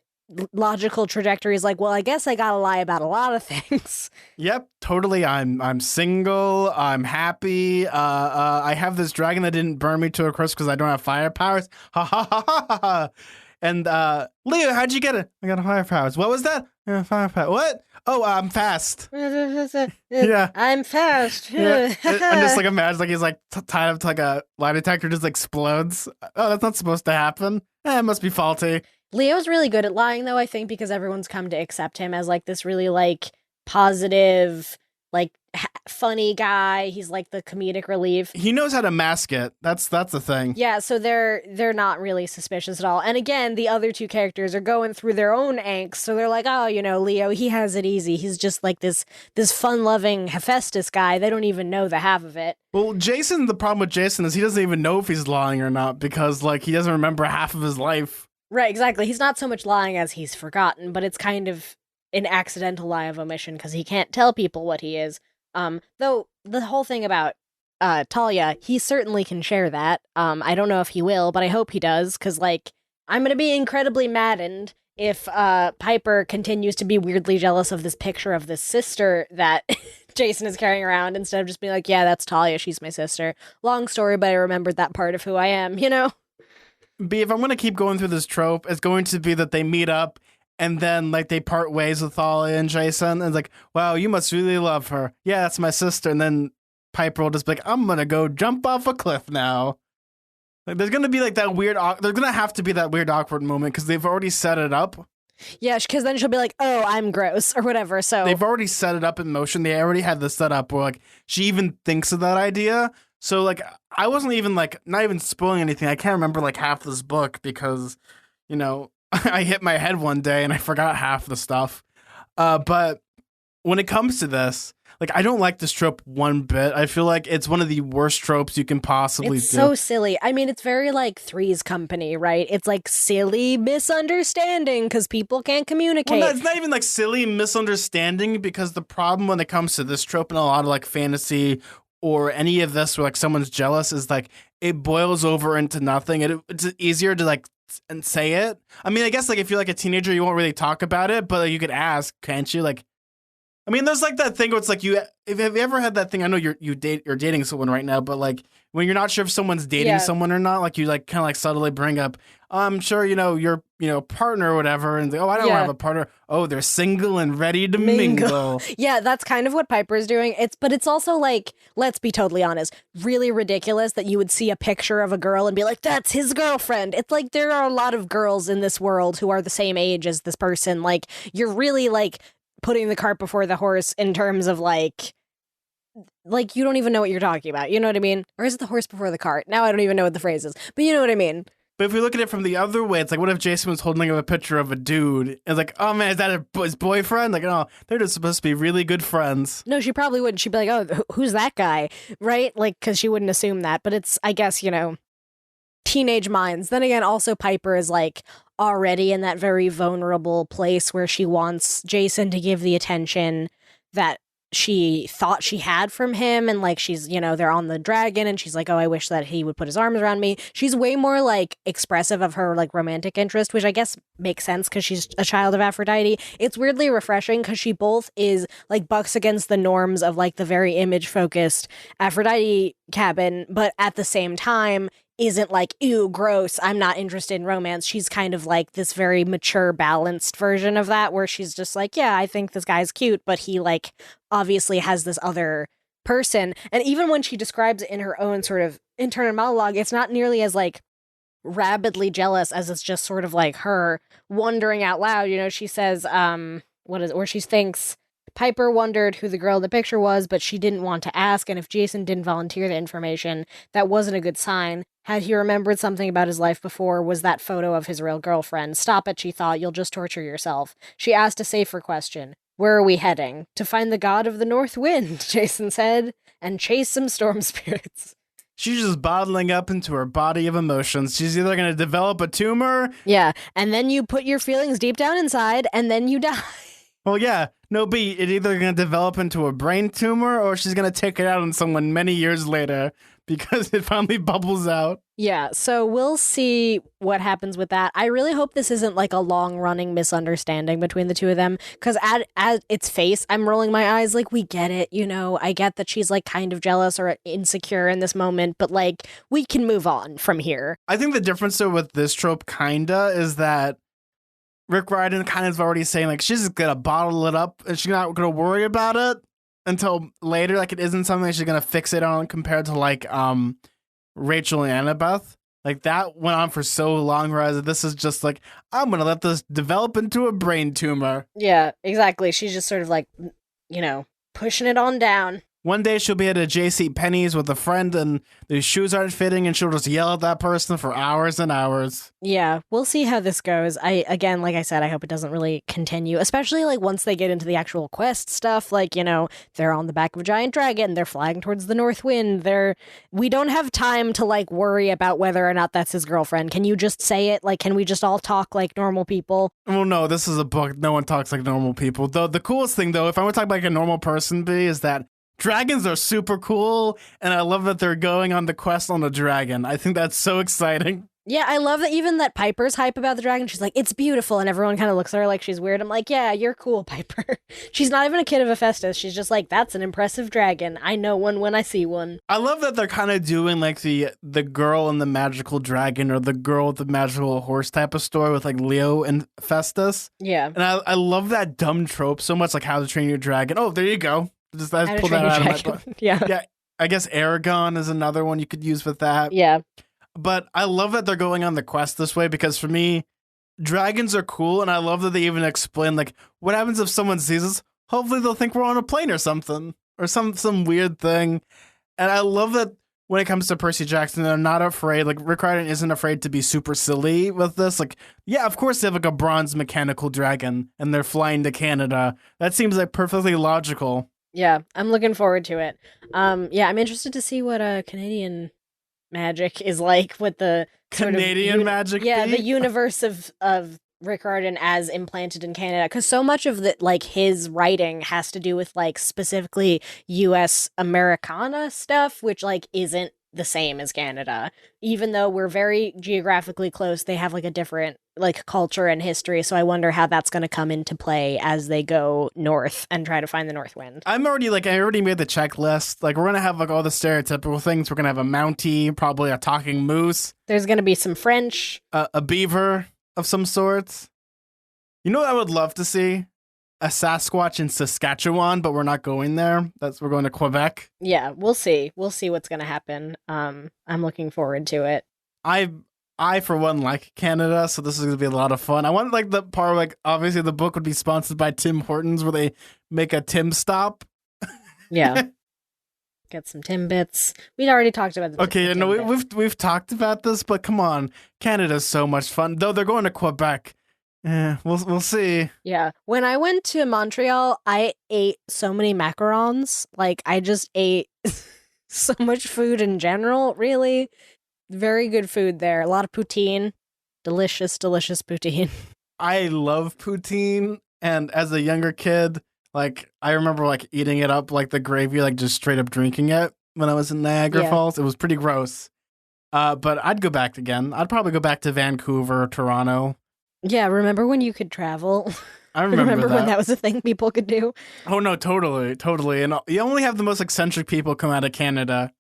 logical trajectory is like, well, I guess I gotta lie about a lot of things. Yep, totally. I'm single. I'm happy. I have this dragon that didn't burn me to a crisp because I don't have fire powers. Ha ha ha ha ha ha. And Leo, how'd you get it? I got fire powers. What was that? Fire powers. What? Oh, I'm fast. Yeah, I'm fast. Yeah. And just like imagine, like he's like tied up to like a lie detector, just explodes. Oh, that's not supposed to happen. It must be faulty. Leo's really good at lying, though, I think, because everyone's come to accept him as like this really like positive, like funny guy. He's like the comedic relief. He knows how to mask it. That's the thing. Yeah, so they're not really suspicious at all. And again, the other two characters are going through their own angst, so they're like, oh, you know, Leo, he has it easy. He's just like this fun-loving Hephaestus guy. They don't even know the half of it. Well, Jason, the problem with Jason is he doesn't even know if he's lying or not, because like he doesn't remember half of his life. Right, exactly. He's not so much lying as he's forgotten, but it's kind of an accidental lie of omission because he can't tell people what he is. Though the whole thing about Talia, he certainly can share that. I don't know if he will, but I hope he does, because like I'm gonna be incredibly maddened if Piper continues to be weirdly jealous of this picture of this sister that Jason is carrying around instead of just being like, yeah, that's Talia, she's my sister. Long story, but I remembered that part of who I am, you know? B, if I'm going to keep going through this trope, it's going to be that they meet up and then like they part ways with Talia and Jason. And it's like, wow, you must really love her. Yeah, that's my sister. And then Piper will just be like, I'm going to go jump off a cliff now. Like, there's going to be like that weird, there's going to have to be that weird awkward moment because they've already set it up. Yeah, because then she'll be like, oh, I'm gross or whatever. So they've already set it up in motion. They already had this set up where like she even thinks of that idea. So like I wasn't even like not even spoiling anything. I can't remember like half this book because, you know, I hit my head one day and I forgot half the stuff. But when it comes to this, like I don't like this trope one bit. I feel like it's one of the worst tropes you can possibly do. It's so silly. I mean, it's very like Three's Company, right? It's like silly misunderstanding because people can't communicate. Well, no, it's not even like silly misunderstanding because the problem when it comes to this trope and a lot of like fantasy or any of this where like someone's jealous is like it boils over into nothing. It's easier to like and say it. I mean, I guess like if you're like a teenager, you won't really talk about it, but like, you could ask, can't you? Like, I mean, there's like that thing where it's like have you ever had that thing? I know you're dating someone right now, but like when you're not sure if someone's dating someone or not, like you like kind of like subtly bring up, I'm sure your partner or whatever, and I don't have a partner. Oh, they're single and ready to mingle. Yeah, that's kind of what Piper's doing. But it's also like, let's be totally honest, really ridiculous that you would see a picture of a girl and be like, that's his girlfriend. It's like there are a lot of girls in this world who are the same age as this person. Like you're really like putting the cart before the horse in terms of like you don't even know what you're talking about. You know what I mean? Or is it the horse before the cart? Now I don't even know what the phrase is, but you know what I mean? But if we look at it from the other way, it's like, what if Jason was holding up a picture of a dude? It's like, oh man, is that his boyfriend? Like, no, they're just supposed to be really good friends. No, she probably wouldn't. She'd be like, oh, who's that guy? Right? Like, because she wouldn't assume that. But it's, I guess, teenage minds. Then again, also Piper is like already in that very vulnerable place where she wants Jason to give the attention that she thought she had from him, and like she's they're on the dragon and she's like, oh, I wish that he would put his arms around me. She's way more like expressive of her like romantic interest, which I guess makes sense because she's a child of Aphrodite. It's weirdly refreshing because she both is like bucks against the norms of like the very image focused Aphrodite cabin, but at the same time isn't like, ew, gross, I'm not interested in romance. She's kind of like this very mature, balanced version of that, where she's just like, yeah, I think this guy's cute, but he like obviously has this other person. And even when she describes it in her own sort of internal monologue, it's not nearly as like rabidly jealous as it's just sort of like her wondering out loud. She says, where she thinks Piper wondered who the girl in the picture was, but she didn't want to ask, and if Jason didn't volunteer the information, that wasn't a good sign. Had he remembered something about his life before, was that photo of his real girlfriend. Stop it, she thought, you'll just torture yourself. She asked a safer question. Where are we heading? To find the god of the north wind, Jason said, and chase some storm spirits. She's just bottling up into her body of emotions. She's either going to develop a tumor. Yeah, and then you put your feelings deep down inside, and then you die. Well, yeah. No, B, it's either going to develop into a brain tumor or she's going to take it out on someone many years later because it finally bubbles out. Yeah, so we'll see what happens with that. I really hope this isn't like a long-running misunderstanding between the two of them, because at its face, I'm rolling my eyes like, we get it, I get that she's like kind of jealous or insecure in this moment, but like, we can move on from here. I think the difference though with this trope kinda is that Rick Riordan kind of is already saying like she's just gonna bottle it up and she's not gonna worry about it until later. Like it isn't something she's gonna fixate on compared to like Rachel and Annabeth. Like that went on for so long, whereas this is just like, I'm gonna let this develop into a brain tumor. Yeah, exactly. She's just sort of like, pushing it on down. One day she'll be at a J.C. Penney's with a friend and the shoes aren't fitting and she'll just yell at that person for hours and hours. Yeah, we'll see how this goes. Again, like I said, I hope it doesn't really continue, especially like once they get into the actual quest stuff. Like, they're on the back of a giant dragon, they're flying towards the north wind. We don't have time to like worry about whether or not that's his girlfriend. Can you just say it? Like, can we just all talk like normal people? Well, no, this is a book. No one talks like normal people. Though the coolest thing though, if I want to talk about like a normal person, B, is that dragons are super cool, and I love that they're going on the quest on a dragon. I think that's so exciting. Yeah, I love that even that Piper's hype about the dragon. She's like, it's beautiful. And everyone kind of looks at her like she's weird. I'm like, yeah, you're cool, Piper. She's not even a kid of Hephaestus. She's just like, that's an impressive dragon. I know one when I see one. I love that they're kind of doing like the girl and the magical dragon or the girl with the magical horse type of story with like Leo and Festus. Yeah. And I love that dumb trope so much, like How to Train Your Dragon. Oh, there you go. I How to pulled Train that Your out of my Dragon. book. Yeah. Yeah. I guess Aragon is another one you could use with that. Yeah. But I love that they're going on the quest this way because for me, dragons are cool, and I love that they even explain like what happens if someone sees us. Hopefully, they'll think we're on a plane or something, or some weird thing. And I love that when it comes to Percy Jackson, they're not afraid. Like Rick Riordan isn't afraid to be super silly with this. Like, yeah, of course they have like a bronze mechanical dragon, and they're flying to Canada. That seems like perfectly logical. Yeah. I'm looking forward to it. Yeah, I'm interested to see what a Canadian magic is like with the sort Canadian of magic. yeah, thief? the universe of Rick Riordan as implanted in Canada, because so much of the like his writing has to do with like specifically US Americana stuff, which like isn't the same as Canada. Even though we're very geographically close, they have like a different like culture and history, so I wonder how that's going to come into play as they go north and try to find the North Wind. I already made the checklist. Like, we're gonna have like all the stereotypical things. We're gonna have a Mountie, probably a talking moose, There's going to be some French. a beaver of some sorts. You know what I would love to see? A Sasquatch in Saskatchewan, but we're not going there. We're going to Quebec. Yeah, we'll see. We'll see what's going to happen. I'm looking forward to it. I for one like Canada, so this is gonna be a lot of fun. I want like the part where, like, obviously the book would be sponsored by Tim Hortons, where they make a Tim stop. Yeah. Get some Timbits. We'd already talked about the Okay, the no, Timbits. we've talked about this, but come on, Canada's so much fun. Though they're going to Quebec. Yeah, we'll see. Yeah. When I went to Montreal, I ate so many macarons. Like, I just ate so much food in general, really. Very good food there. A lot of poutine. Delicious, delicious poutine. I love poutine, and as a younger kid, like I remember like eating it up like the gravy, like just straight up drinking it when I was in Niagara Yeah. Falls. It was pretty gross. But I'd go back again. I'd probably go back to Vancouver or Toronto. Yeah, remember when you could travel? I remember when that was a thing people could do? Oh no, totally. And you only have the most eccentric people come out of Canada.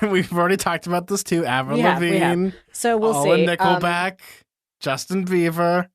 We've already talked about this too. Avril We have. Lavigne, So we'll all see. in Nickelback, Justin Bieber.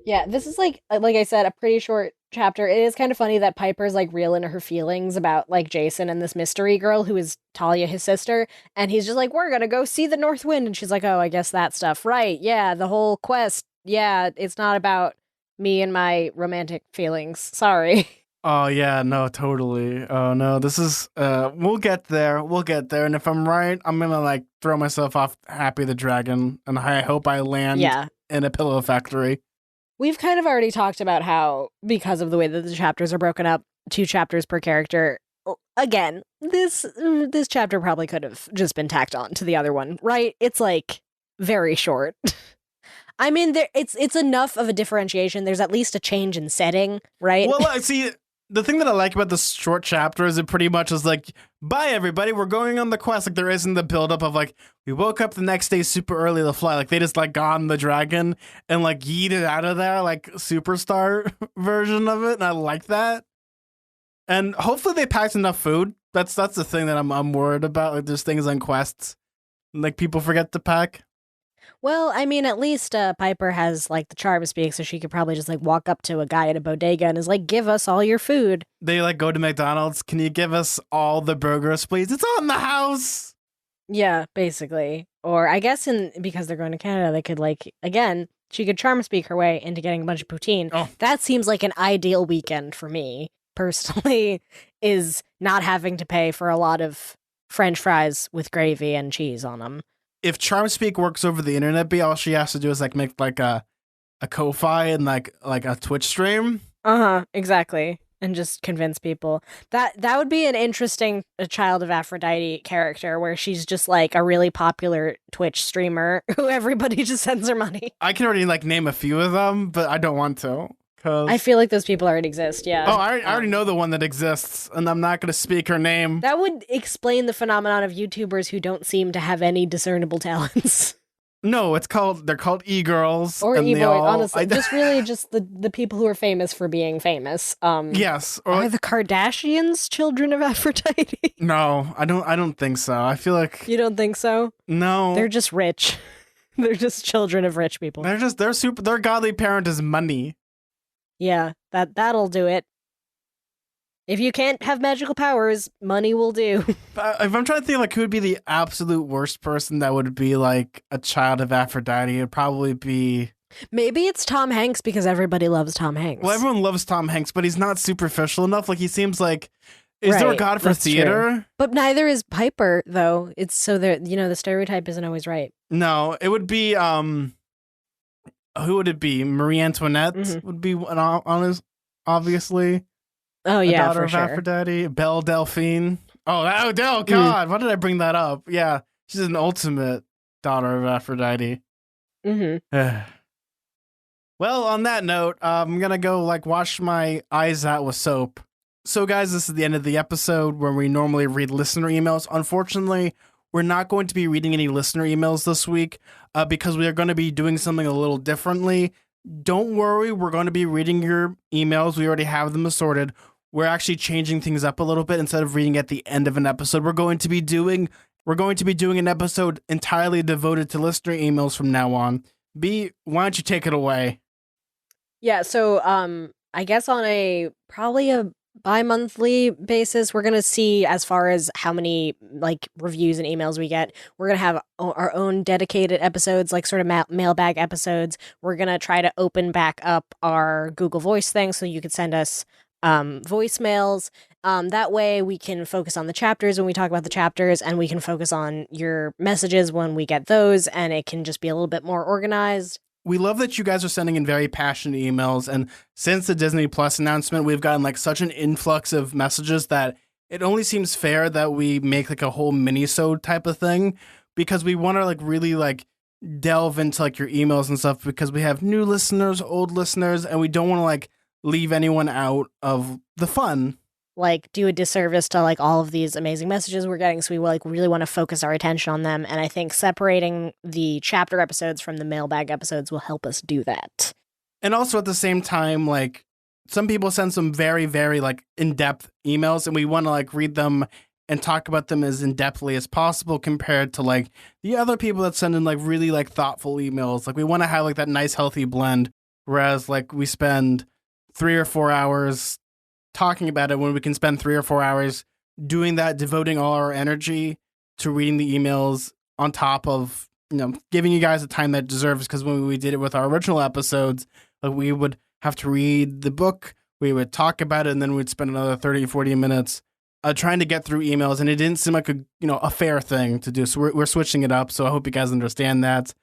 Yeah, this is like I said, a pretty short chapter. It is kind of funny that Piper's like real into her feelings about like Jason and this mystery girl who is Talia, his sister, and he's just like, we're gonna go see the North Wind, and she's like, oh, I guess that stuff, right? Yeah, the whole quest. Yeah, it's not about me and my romantic feelings. Sorry. Oh yeah, no, totally. Oh no, this is we'll get there. And if I'm right, I'm gonna like throw myself off Happy the Dragon, and I hope I land Yeah. in a pillow factory. We've kind of already talked about how, because of the way that the chapters are broken up, 2 chapters per character. Again, this chapter probably could have just been tacked on to the other one, right? It's like very short. I mean, it's enough of a differentiation. There's at least a change in setting, right? Well, I see. The thing that I like about this short chapter is it pretty much is like, bye everybody, we're going on the quest. Like, there isn't the buildup of like, we woke up the next day super early to fly. Like, they just like got on the dragon and like yeeted out of there, like superstar version of it. And I like that. And hopefully they packed enough food. That's the thing that I'm worried about. Like, there's things on quests like people forget to pack. Well, I mean, at least Piper has like the charm speak, so she could probably just like walk up to a guy at a bodega and is like, "Give us all your food." They like go to McDonald's. Can you give us all the burgers, please? It's on the house. Yeah, basically. Or I guess because they're going to Canada, they could like again, she could charm speak her way into getting a bunch of poutine. Oh. That seems like an ideal weekend for me personally. Is not having to pay for a lot of French fries with gravy and cheese on them. If CharmSpeak works over the internet, all she has to do is like make like a Ko-Fi and like a Twitch stream. Exactly, and just convince people that would be an interesting Child of Aphrodite character where she's just like a really popular Twitch streamer who everybody just sends her money. I can already like name a few of them, but I don't want to. I feel like those people already exist, yeah. Oh, I already know the one that exists, and I'm not going to speak her name. That would explain the phenomenon of YouTubers who don't seem to have any discernible talents. No, they're called e-girls. Or e-boys, honestly. Just the people who are famous for being famous. Yes. Are the Kardashians children of Aphrodite? No, I don't think so. I feel like... You don't think so? No. They're just rich. They're just children of rich people. Their godly parent is money. Yeah, that'll do it. If you can't have magical powers, money will do. If I'm trying to think like who would be the absolute worst person that would be like a child of Aphrodite, it'd probably be... Maybe it's Tom Hanks because everybody loves Tom Hanks. Well, everyone loves Tom Hanks, but he's not superficial enough. Like, he seems like... Is there a god for theater? True. But neither is Piper, though. It's so there, the stereotype isn't always right. No, it would be, who would it be? Marie Antoinette would be honest, obviously. Oh, yeah, daughter for of sure. Aphrodite, Belle Delphine. Oh, God, why did I bring that up? Yeah, she's an ultimate daughter of Aphrodite. Mm-hmm. Well, on that note, I'm gonna go wash my eyes out with soap. So, guys, this is the end of the episode where we normally read listener emails. Unfortunately, we're not going to be reading any listener emails this week because we are going to be doing something a little differently. Don't worry, we're going to be reading your emails. We already have them assorted. We're actually changing things up a little bit. Instead of reading at the end of an episode, we're going to be doing an episode entirely devoted to listener emails from now on. B, why don't you take it away? Yeah, so I guess on probably a bi-monthly basis, we're gonna see as far as how many reviews and emails we get. We're gonna have our own dedicated episodes, sort of mailbag episodes. We're gonna try to open back up our Google Voice thing so you could send us voicemails. That way we can focus on the chapters when we talk about the chapters, and we can focus on your messages when we get those, and it can just be a little bit more organized. We love that you guys are sending in very passionate emails, and since the Disney Plus announcement, we've gotten such an influx of messages that it only seems fair that we make a whole mini-sode type of thing, because we want to really delve into your emails and stuff, because we have new listeners, old listeners, and we don't want to leave anyone out of the fun. Do a disservice to all of these amazing messages we're getting, so we really want to focus our attention on them, and I think separating the chapter episodes from the mailbag episodes will help us do that. And also at the same time, some people send some very, very in-depth emails, and we want to read them and talk about them as in-depthly as possible compared to the other people that send in really thoughtful emails. We want to have that nice healthy blend, whereas we spend 3 or 4 hours talking about it when we can spend 3 or 4 hours doing that, devoting all our energy to reading the emails on top of, giving you guys the time that deserves. Because when we did it with our original episodes, we would have to read the book, we would talk about it, and then we'd spend another 30, 40 minutes trying to get through emails. And it didn't seem like a fair thing to do. So we're switching it up. So I hope you guys understand that.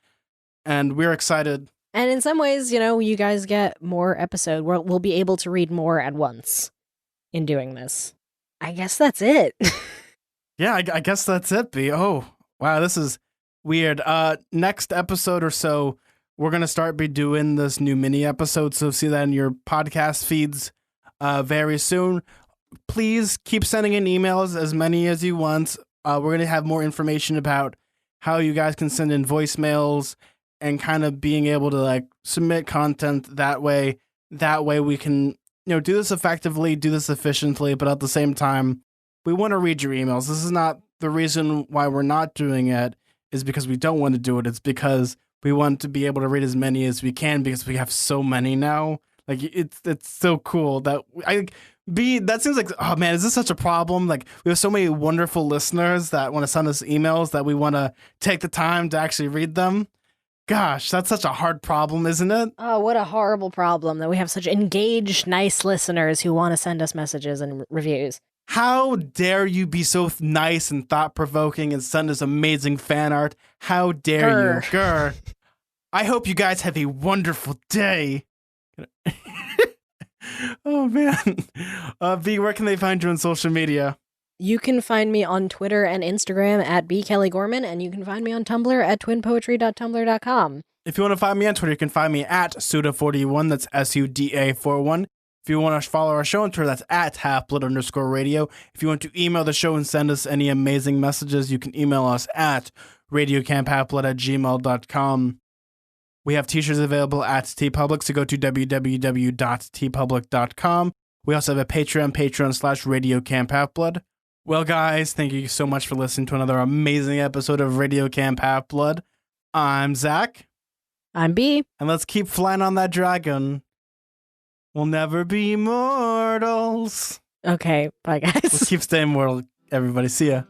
And we're excited. And in some ways, you guys get more episode. We'll be able to read more at once in doing this. I guess that's it. Yeah, I guess that's it, B. Oh, wow, this is weird. Next episode or so, we're going to be doing this new mini episode, so see that in your podcast feeds very soon. Please keep sending in emails, as many as you want. We're going to have more information about how you guys can send in voicemails and kind of being able to submit content that way. That way we can do this effectively, do this efficiently, but at the same time, we want to read your emails. This is not the reason why we're not doing it, is because we don't want to do it. It's because we want to be able to read as many as we can, because we have so many now. It's so cool that that seems oh man, is this such a problem? We have so many wonderful listeners that want to send us emails that we want to take the time to actually read them. Gosh, that's such a hard problem, isn't it? Oh, what a horrible problem that we have such engaged, nice listeners who want to send us messages and reviews. How dare you be so nice and thought-provoking and send us amazing fan art? How dare you? Grr. I hope you guys have a wonderful day. Oh, man. B, where can they find you on social media? You can find me on Twitter and Instagram at bkellygorman, and you can find me on Tumblr at twinpoetry.tumblr.com. If you want to find me on Twitter, you can find me at Suda41. That's SUDA41. If you want to follow our show on Twitter, that's at halfblood_radio. If you want to email the show and send us any amazing messages, you can email us at radiocamphalfblood@gmail.com. We have t-shirts available at TeePublic, so go to www.teepublic.com. We also have a Patreon, patreon.com/radiocamphalfblood. Well, guys, thank you so much for listening to another amazing episode of Radio Camp Half-Blood. I'm Zach. I'm B. And let's keep flying on that dragon. We'll never be mortals. Okay, bye, guys. Let's keep staying mortal, everybody. See ya.